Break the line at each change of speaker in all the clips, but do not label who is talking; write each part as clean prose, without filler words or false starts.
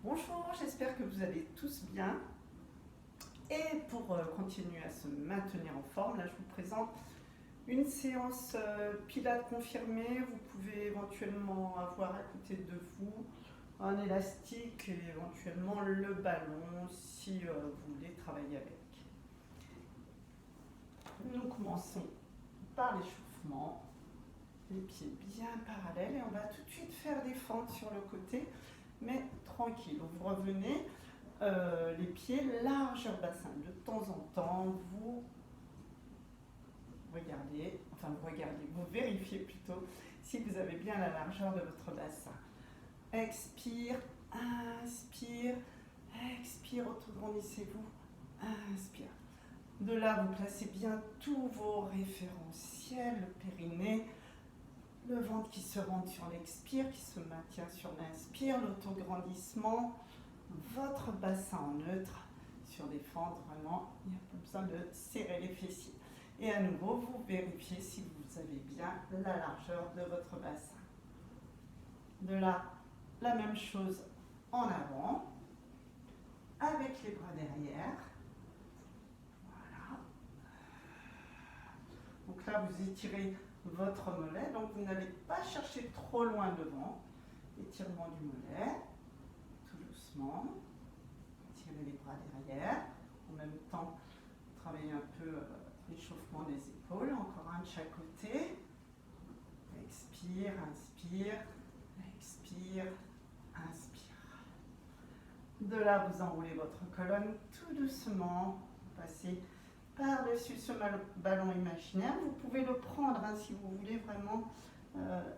Bonjour, j'espère que vous allez tous bien. Et pour continuer à se maintenir en forme, là je vous présente une séance Pilates confirmée. Vous pouvez éventuellement avoir à côté de vous un élastique et éventuellement le ballon si vous voulez travailler avec. Nous commençons par l'échauffement, les pieds bien parallèles et on va tout de suite faire des fentes sur le côté, mais tranquille. Vous revenez les pieds largeur bassin. De temps en temps, vous vous vérifiez plutôt si vous avez bien la largeur de votre bassin. Expire, inspire, expire, autograndissez-vous, inspire. De là, vous placez bien tous vos référentiels, le périnée, le ventre qui se rentre sur l'expire, qui se maintient sur l'inspire, l'autograndissement, votre bassin en neutre sur des fentes, vraiment, il n'y a pas besoin de serrer les fessiers. Et à nouveau, vous vérifiez si vous avez bien la largeur de votre bassin. De là, la même chose en avant, avec les bras derrière. Voilà. Donc là, vous étirez votre mollet, donc vous n'allez pas chercher trop loin devant. Étirement du mollet, tout doucement. Tirez les bras derrière. En même temps, travaillez un peu l'échauffement des épaules. Encore un de chaque côté. Expire, inspire, expire, inspire. De là, vous enroulez votre colonne tout doucement. Vous passez par-dessus ce ballon imaginaire. Vous pouvez le prendre si vous voulez vraiment.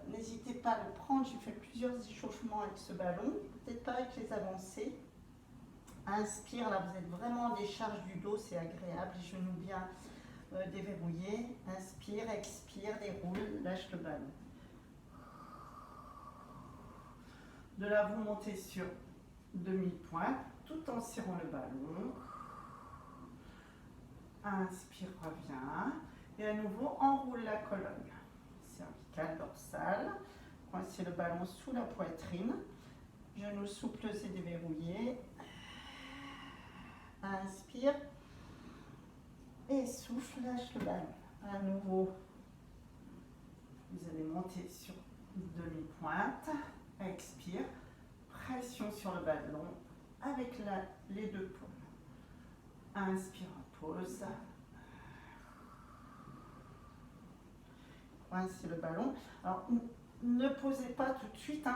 N'hésitez pas à le prendre. J'ai fait plusieurs échauffements avec ce ballon. Peut-être pas avec les avancées. Inspire, là vous êtes vraiment en décharge du dos, c'est agréable. Les genoux bien déverrouillés. Inspire, expire, déroule, lâche le ballon. De là, vous montez sur demi-pointe tout en serrant le ballon. Inspire, reviens. Et à nouveau, enroule la colonne. Cervicale, dorsale. Coincez le ballon sous la poitrine. Genoux souples et déverrouillés. Inspire. Et souffle, lâche le ballon. À nouveau, vous allez monter sur demi-pointe. Expire. Pression sur le ballon avec les deux paumes. Inspire, pause. Coincez le ballon. Alors, ne posez pas tout de suite.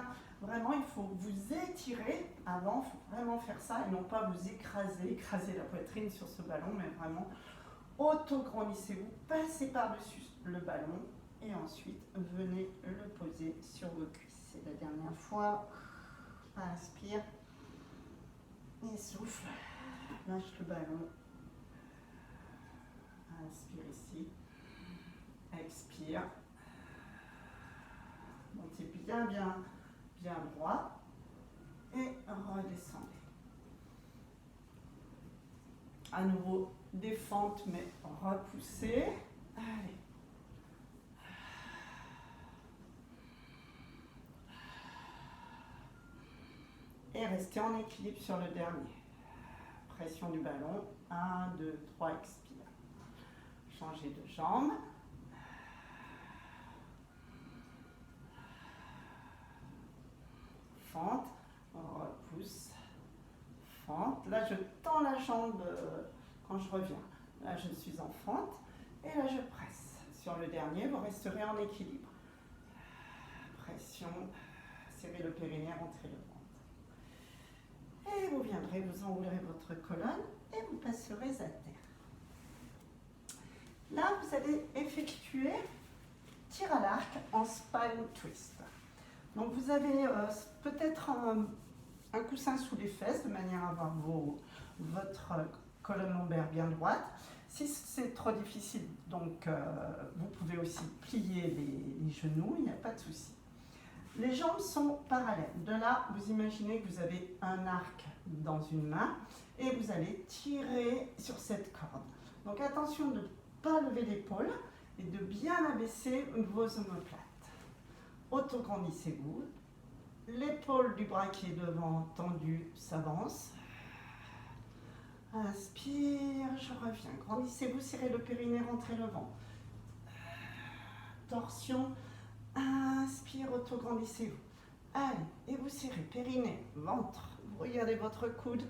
Vraiment, il faut vous étirer avant. Il faut vraiment faire ça et non pas vous écraser la poitrine sur ce ballon, mais vraiment auto-grandissez-vous. Passez par-dessus le ballon et ensuite venez le poser sur vos cuisses. C'est la dernière fois. Inspire et souffle. Lâche le ballon. Inspire ici. Expire. Montez bien droit et redescendez. À nouveau des fentes mais repoussées. Allez. Et restez en équilibre sur le dernier. Pression du ballon. 1, 2, 3, expire. Changez de jambe. Fente, repousse, fente. Là, je tends la jambe quand je reviens. Là, je suis en fente et là, je presse. Sur le dernier, vous resterez en équilibre. Pression, serrez le périnée, rentrez le ventre. Et vous viendrez, vous enroulerez votre colonne et vous passerez à terre. Là, vous allez effectuer tir à l'arc en spine twist. Donc vous avez peut-être un coussin sous les fesses de manière à avoir votre colonne lombaire bien droite. Si c'est trop difficile, donc vous pouvez aussi plier les genoux, il n'y a pas de souci. Les jambes sont parallèles. De là, vous imaginez que vous avez un arc dans une main et vous allez tirer sur cette corde. Donc attention de ne pas lever l'épaule et de bien abaisser vos omoplates. Autograndissez-vous. l'épaule du bras qui est devant tendue s'avance. Inspire, je reviens. Grandissez-vous, serrez le périnée, rentrez le ventre. Torsion. Inspire, auto-grandissez-vous. Allez, et vous serrez périnée, ventre. Vous regardez votre coude.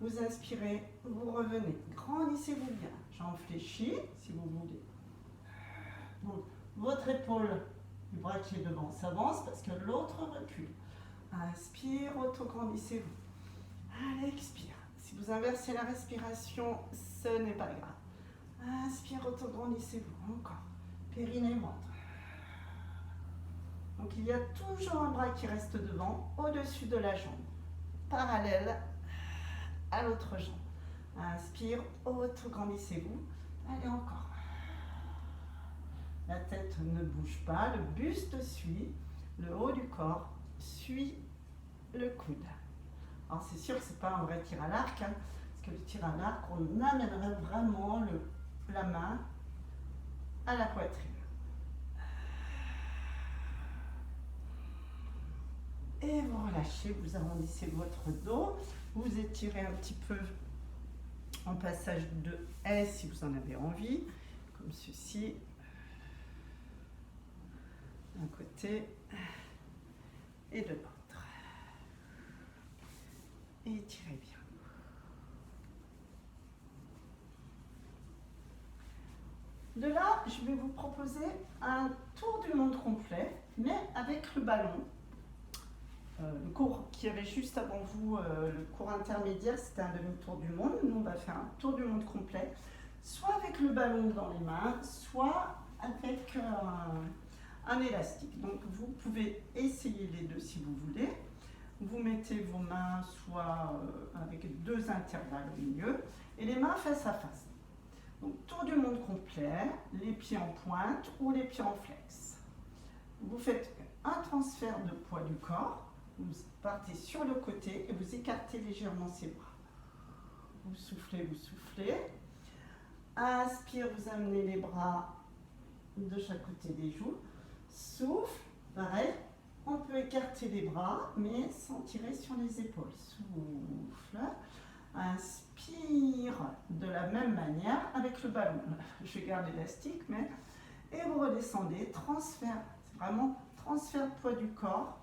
Vous inspirez, vous revenez. Grandissez-vous bien. J'en fléchis, si vous voulez. Donc, votre épaule du bras qui est devant s'avance parce que l'autre recule. Inspire, auto-grandissez-vous. Allez, expire. Si vous inversez la respiration, ce n'est pas grave. Inspire, auto-grandissez-vous. Encore. Périnée, ventre. Donc, il y a toujours un bras qui reste devant, au-dessus de la jambe. Parallèle à l'autre jambe. Inspire, auto-grandissez-vous. Allez, encore. La tête ne bouge pas, le buste suit, le haut du corps suit le coude. Alors c'est sûr que ce n'est pas un vrai tir à l'arc, hein, parce que le tir à l'arc, on amènerait vraiment la main à la poitrine. Et vous relâchez, vous arrondissez votre dos, vous étirez un petit peu en passage de S si vous en avez envie, comme ceci. D'un côté et de l'autre. Et étirez bien. De là, je vais vous proposer un tour du monde complet, mais avec le ballon. Le cours qui avait juste avant vous, le cours intermédiaire, c'était un demi-tour du monde. Nous, on va faire un tour du monde complet, soit avec le ballon dans les mains, soit avec un élastique. Donc vous pouvez essayer les deux si vous voulez. Vous mettez vos mains soit avec 2 intervalles au milieu et les mains face à face. Donc tour du monde complet, les pieds en pointe ou les pieds en flex. Vous faites un transfert de poids du corps, vous partez sur le côté et vous écartez légèrement ses bras. Vous soufflez, vous soufflez. Inspire, vous amenez les bras de chaque côté des joues. Souffle, pareil, on peut écarter les bras, mais sans tirer sur les épaules. Souffle, inspire de la même manière avec le ballon. Je garde l'élastique, mais... Et vous redescendez, transfert, c'est vraiment transfert de poids du corps.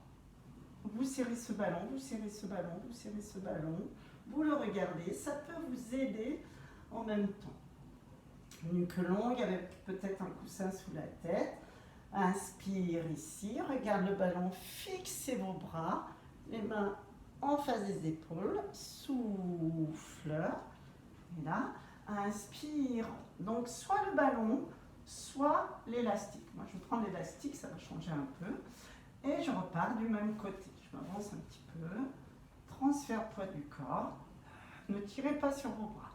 Vous serrez ce ballon, vous serrez ce ballon, vous serrez ce ballon. Vous le regardez, ça peut vous aider en même temps. Nuque longue avec peut-être un coussin sous la tête. Inspire ici, regarde le ballon, fixez vos bras, les mains en face des épaules, souffle, et là, inspire, donc soit le ballon, soit l'élastique. Moi je prends l'élastique, ça va changer un peu, et je repars du même côté. Je m'avance un petit peu, transfert poids du corps, ne tirez pas sur vos bras.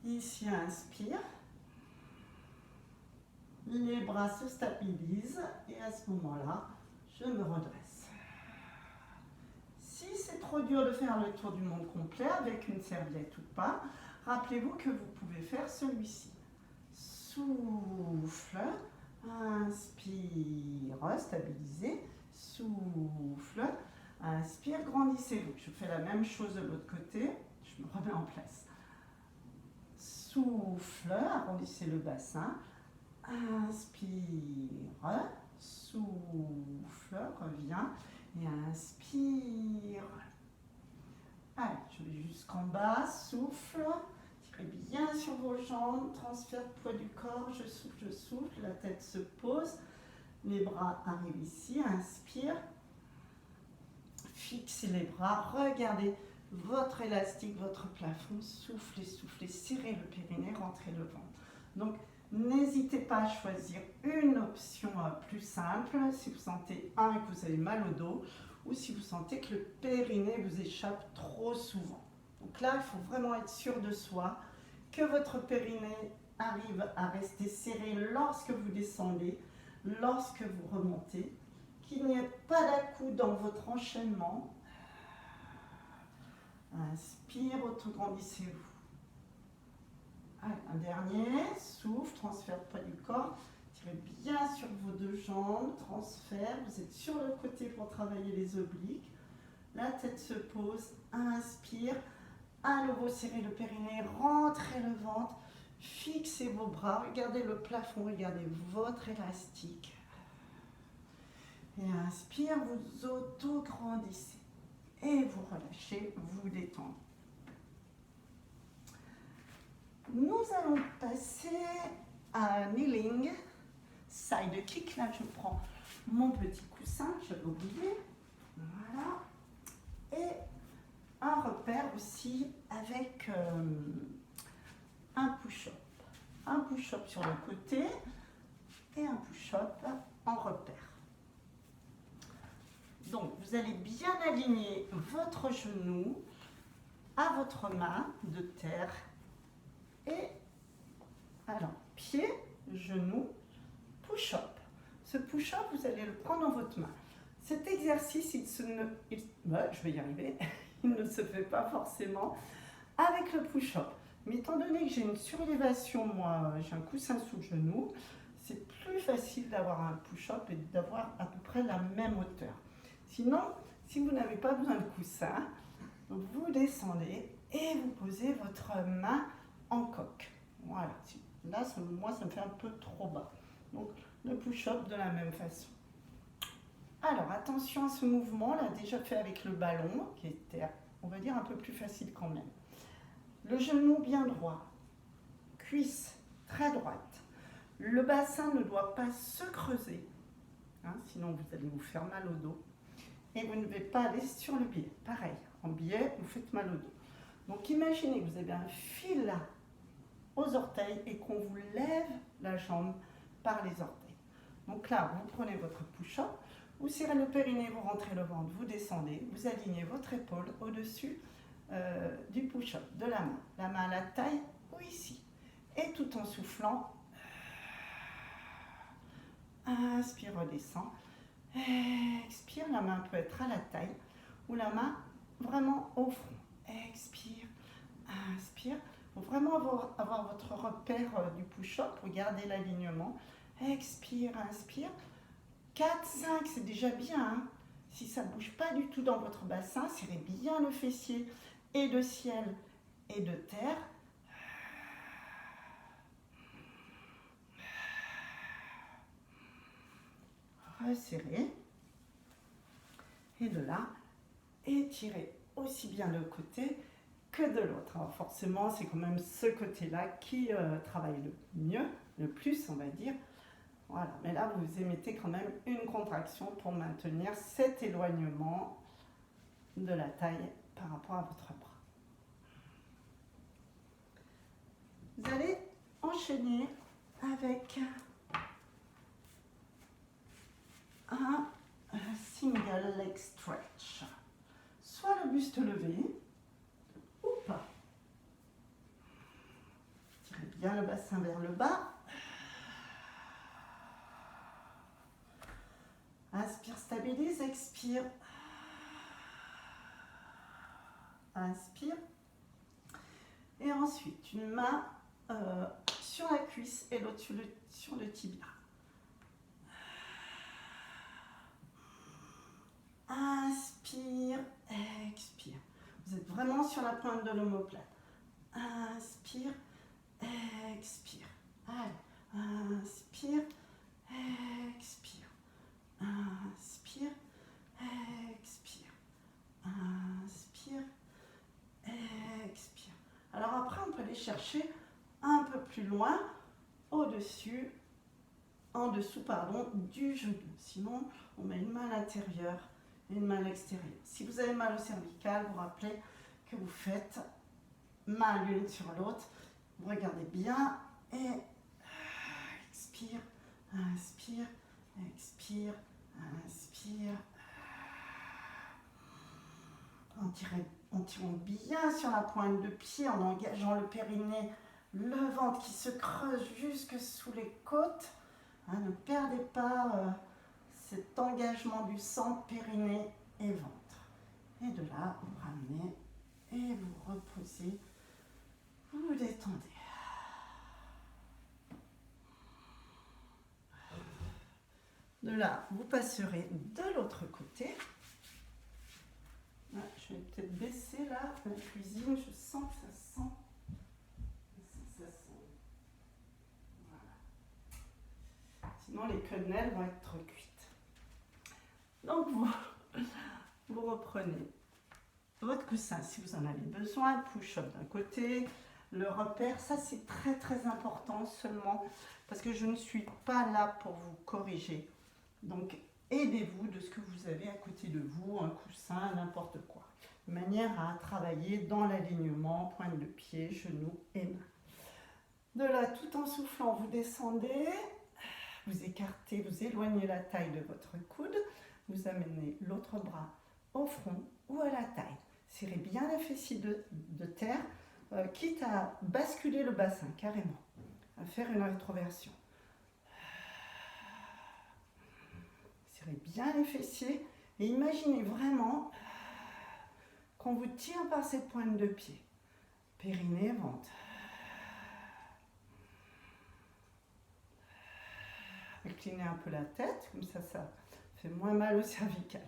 Ici, inspire. Les bras se stabilisent et à ce moment-là, je me redresse. Si c'est trop dur de faire le tour du monde complet avec une serviette ou pas, rappelez-vous que vous pouvez faire celui-ci. Souffle, inspire, stabilisez, souffle, inspire, grandissez-vous. Je fais la même chose de l'autre côté, je me remets en place. Souffle, arrondissez le bassin, inspire, souffle, reviens et inspire. Allez, je vais jusqu'en bas, souffle, tirez bien sur vos jambes, transfert de poids du corps, je souffle, la tête se pose, les bras arrivent ici, inspire, fixez les bras, regardez votre élastique, votre plafond, soufflez, soufflez, serrez le périnée, rentrez le ventre. Donc, n'hésitez pas à choisir une option plus simple si vous sentez que vous avez mal au dos ou si vous sentez que le périnée vous échappe trop souvent. Donc là, il faut vraiment être sûr de soi, que votre périnée arrive à rester serré lorsque vous descendez, lorsque vous remontez, qu'il n'y ait pas d'à-coups dans votre enchaînement. Inspire, auto-grandissez-vous. Allez, un dernier, souffle, transfert de poids du corps, Tirez bien sur vos deux jambes, transfert. Vous êtes sur le côté pour travailler les obliques. La tête se pose, inspire. À nouveau, serrez le périnée, rentrez le ventre. Fixez vos bras, regardez le plafond, regardez votre élastique. Et inspire, vous auto-grandissez. Et vous relâchez, vous détendez. Nous allons passer à un kneeling, side kick. Là, je prends mon petit coussin, j'avais oublié. Voilà. Et un repère aussi avec un push-up. Un push-up sur le côté et un push-up en repère. Donc, vous allez bien aligner votre genou à votre main de terre. Et alors, pied, genou, push-up. Ce push-up, vous allez le prendre dans votre main. Cet exercice, je vais y arriver, il ne se fait pas forcément avec le push-up. Mais étant donné que j'ai une surélévation, moi, j'ai un coussin sous le genou, c'est plus facile d'avoir un push-up et d'avoir à peu près la même hauteur. Sinon, si vous n'avez pas besoin de coussin, vous descendez et vous posez votre main en coque. Voilà. Là, moi, ça me fait un peu trop bas. Donc, le push-up de la même façon. Alors, attention à ce mouvement, là, déjà fait avec le ballon, qui était, on va dire, un peu plus facile quand même. Le genou bien droit, cuisse très droite. Le bassin ne doit pas se creuser, hein, sinon vous allez vous faire mal au dos. Et vous ne devez pas aller sur le biais. Pareil, en biais, vous faites mal au dos. Donc, imaginez que vous avez un fil là, aux orteils et qu'on vous lève la jambe par les orteils. Donc là, vous prenez votre push-up, vous serrez le périnée, vous rentrez le ventre, vous descendez, vous alignez votre épaule au-dessus du push-up, de la main à la taille ou ici. Et tout en soufflant, inspire, redescend, expire, la main peut être à la taille ou la main vraiment au front. Expire, inspire. Il faut vraiment avoir votre repère du push-up pour garder l'alignement. Expire, inspire. 4, 5, c'est déjà bien. Hein. Si ça ne bouge pas du tout dans votre bassin, serrez bien le fessier et de ciel et de terre. Resserrez. Et de là, étirez aussi bien de côté que de l'autre. Alors forcément, c'est quand même ce côté-là qui travaille le mieux, le plus, on va dire. Voilà, mais là, vous émettez quand même une contraction pour maintenir cet éloignement de la taille par rapport à votre bras. Vous allez enchaîner avec un single leg stretch. Soit le buste levé, ou pas. Tirez bien le bassin vers le bas. Inspire, stabilise, expire. Inspire. Et ensuite, une main sur la cuisse et l'autre sur le tibia. Inspire, expire. Vous êtes vraiment sur la pointe de l'omoplate. Inspire, expire. Allez, inspire, expire. Inspire, expire. Inspire, expire. Alors après, on peut aller chercher un peu plus loin, au-dessus, en dessous, pardon, du genou. Sinon, on met une main à l'intérieur et une main à l'extérieur. Si vous avez mal au cervical, vous rappelez que vous faites main l'une sur l'autre. Vous regardez bien et expire, inspire, expire, inspire. En tirant bien sur la pointe de pied, en engageant le périnée, le ventre qui se creuse jusque sous les côtes. Hein, ne perdez pas cet engagement du centre, périnée et ventre. Et de là, vous ramenez et vous reposez, vous détendez. De là, vous passerez de l'autre côté. Ah, je vais peut-être baisser là la cuisine, je sens que ça sent. Voilà. Sinon les quenelles vont être cuites. Donc vous reprenez votre coussin si vous en avez besoin, push-up d'un côté, le repère, ça c'est très très important seulement parce que je ne suis pas là pour vous corriger. Donc aidez-vous de ce que vous avez à côté de vous, un coussin, n'importe quoi. De manière à travailler dans l'alignement, pointe de pied, genoux et mains. De là, tout en soufflant, vous descendez, vous écartez, vous éloignez la taille de votre coude, vous amenez l'autre bras au front ou à la taille. Serrez bien la fessier de terre, quitte à basculer le bassin carrément, à faire une rétroversion. Serrez bien les fessiers et imaginez vraiment qu'on vous tire par cette pointe de pied. Périnée, ventre. Inclinez un peu la tête, comme ça fait moins mal au cervical.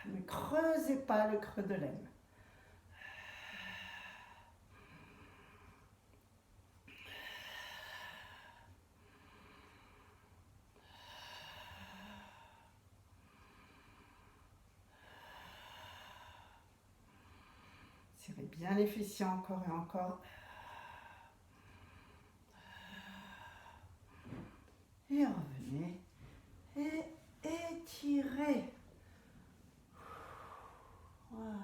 Ne creusez pas le creux de l'aine. Serrez bien les fessiers encore et encore. Et revenez. Et étirez. Voilà.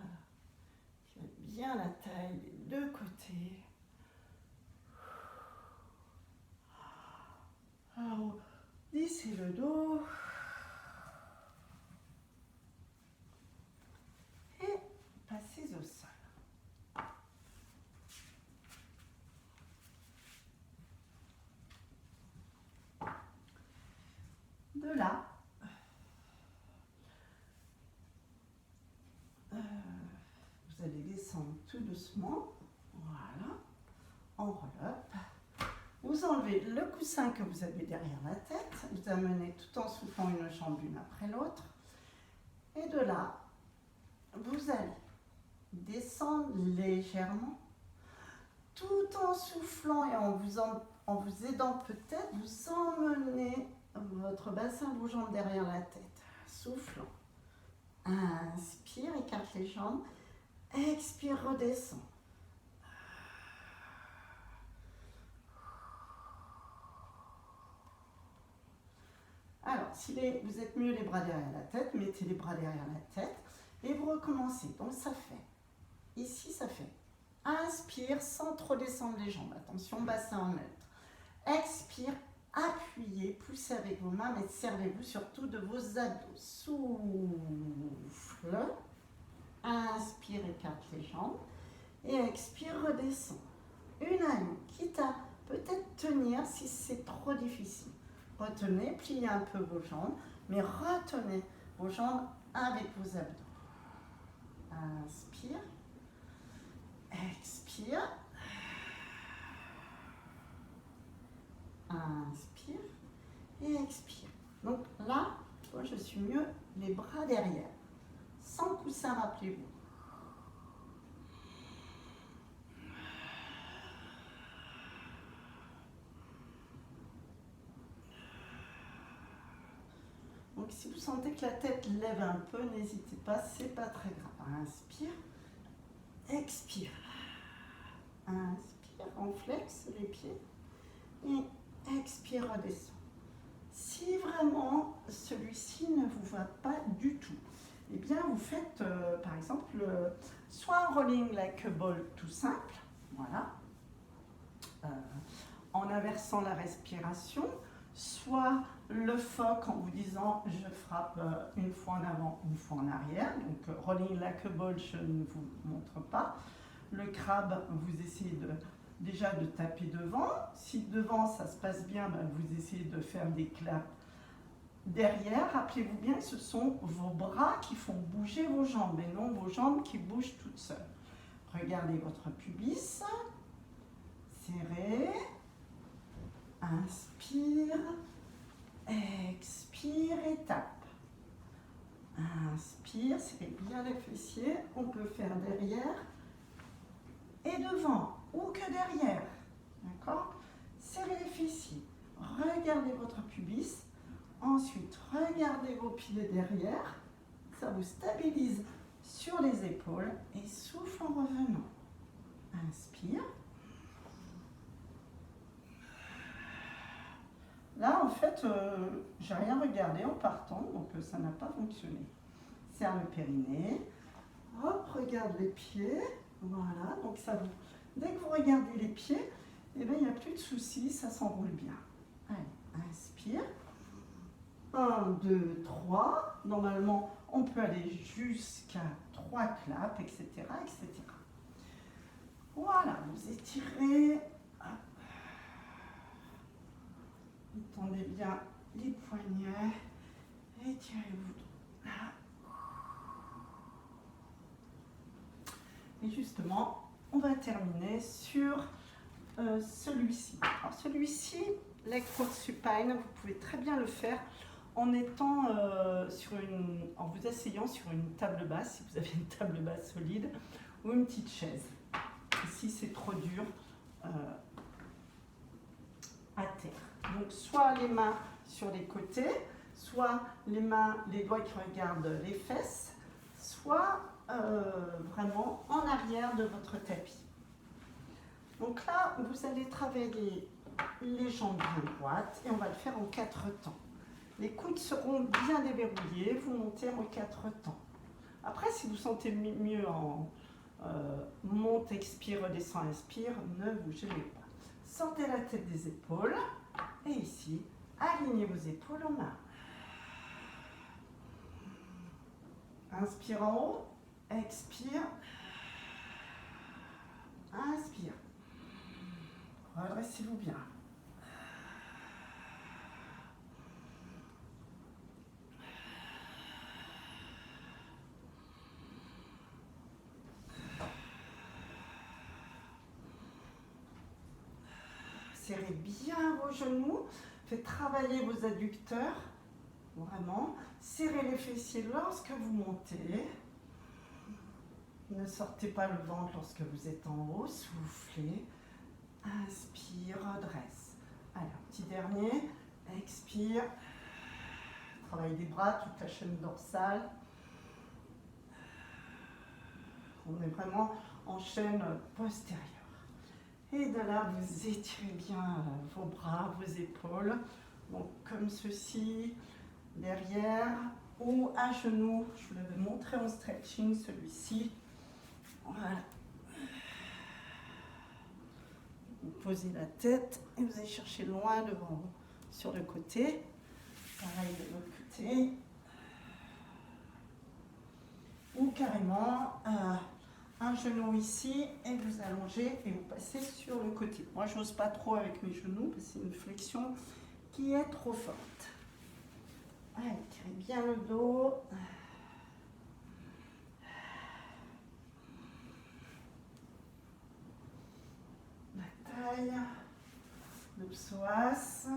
Tirez bien la taille des deux côtés. Alors, lissez le dos. Et passez au sol. De là, vous allez descendre tout doucement. Voilà. Enveloppe. Vous enlevez le coussin que vous avez derrière la tête. Vous amenez tout en soufflant une jambe l'une après l'autre. Et de là, vous allez descendre légèrement, tout en soufflant et en vous aidant peut-être, vous emmenez votre bassin, vos jambes derrière la tête. Soufflant. Inspire, écarte les jambes. Expire, redescend. Alors, si vous êtes mieux les bras derrière la tête, mettez les bras derrière la tête et vous recommencez. Donc ça fait, ici ça fait, inspire sans trop descendre les jambes. Attention, bassin en neutre. Expire, appuyez, poussez avec vos mains, mais servez-vous surtout de vos abdos. Souffle, inspire, écarte les jambes et expire, redescend. Une à une, quitte à peut-être tenir si c'est trop difficile. Retenez, pliez un peu vos jambes, mais retenez vos jambes avec vos abdos. Inspire, expire, inspire et expire. Donc là, moi je suis mieux les bras derrière, sans coussin, rappelez-vous. Donc si vous sentez que la tête lève un peu, n'hésitez pas, c'est pas très grave. Inspire, expire, inspire, on flexe les pieds et expire, redescend. Si vraiment celui-ci ne vous va pas du tout, eh bien vous faites par exemple soit un rolling like a ball tout simple, voilà, en inversant la respiration, soit le phoque en vous disant je frappe une fois en avant, une fois en arrière. Donc rolling like a ball, je ne vous montre pas. Le crabe, vous essayez déjà de taper devant. Si devant ça se passe bien, ben, vous essayez de faire des claps derrière. Rappelez-vous bien que ce sont vos bras qui font bouger vos jambes et non vos jambes qui bougent toutes seules. Regardez votre pubis. Serrez. Inspire. expire et tape. Inspire, serrez bien les fessiers. On peut faire derrière et devant ou que derrière. D'accord? Serrez les fessiers. Regardez votre pubis. Ensuite, regardez vos pieds derrière. Ça vous stabilise sur les épaules et souffle en revenant. Inspire. Là, en fait, j'ai rien regardé en partant, donc ça n'a pas fonctionné. Serre le périnée. Hop, regarde les pieds. Voilà, donc ça vous... Dès que vous regardez les pieds, eh bien, il n'y a plus de soucis, ça s'enroule bien. Allez, inspire. 1, 2, 3. Normalement, on peut aller jusqu'à 3 claps, etc., etc. Voilà, vous étirez. Tendez bien les poignets. Étirez-vous. Et justement, on va terminer sur celui-ci. Alors celui-ci, leg cross supine, vous pouvez très bien le faire en étant en vous asseyant sur une table basse, si vous avez une table basse solide, ou une petite chaise. Si c'est trop dur à terre. Donc soit les mains sur les côtés, soit les doigts qui regardent les fesses, soit vraiment en arrière de votre tapis. Donc là, vous allez travailler les jambes bien droites et on va le faire en 4 temps. Les coudes seront bien déverrouillés, vous montez en 4 temps. Après, si vous sentez mieux en monte, expire, redescend, inspire, ne bougez pas. Sortez la tête des épaules et ici, alignez vos épaules en main. Inspire en haut, expire, inspire. Redressez-vous bien. Serrez bien vos genoux, faites travailler vos adducteurs, vraiment. Serrez les fessiers lorsque vous montez. Ne sortez pas le ventre lorsque vous êtes en haut, soufflez. Inspire, redresse. Allez, un petit dernier. Expire. Travail des bras, toute la chaîne dorsale. On est vraiment en chaîne postérieure. Et de là, vous étirez bien vos bras, vos épaules. Donc comme ceci, derrière ou à genoux. Je vous l'avais montré en stretching, celui-ci. Voilà. Vous posez la tête et vous allez chercher loin devant vous. Sur le côté. Pareil de l'autre côté. Ou carrément un genou ici et vous allongez et vous passez sur le côté. Moi, je n'ose pas trop avec mes genoux parce que c'est une flexion qui est trop forte. Allez, tirez bien le dos. La taille. Le psoas.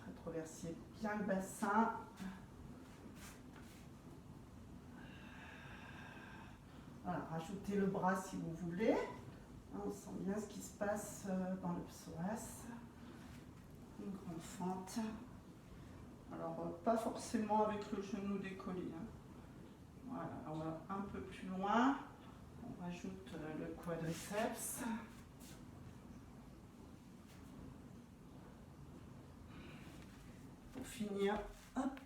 Rétroversiez bien le bassin. Voilà, rajoutez le bras si vous voulez. On sent bien ce qui se passe dans le psoas. Une grande fente. Alors, pas forcément avec le genou décollé. Hein. Voilà, on va un peu plus loin. On rajoute le quadriceps. Pour finir, hop.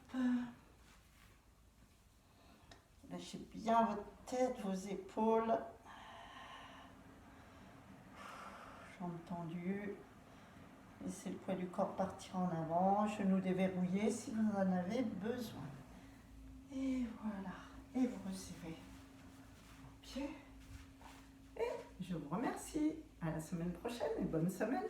Lâchez bien votre tête, vos épaules. Jambes tendues. Laissez le poids du corps partir en avant. Genoux déverrouillés si vous en avez besoin. Et voilà. Et vous resserrez vos pieds. Et je vous remercie. À la semaine prochaine et bonne semaine.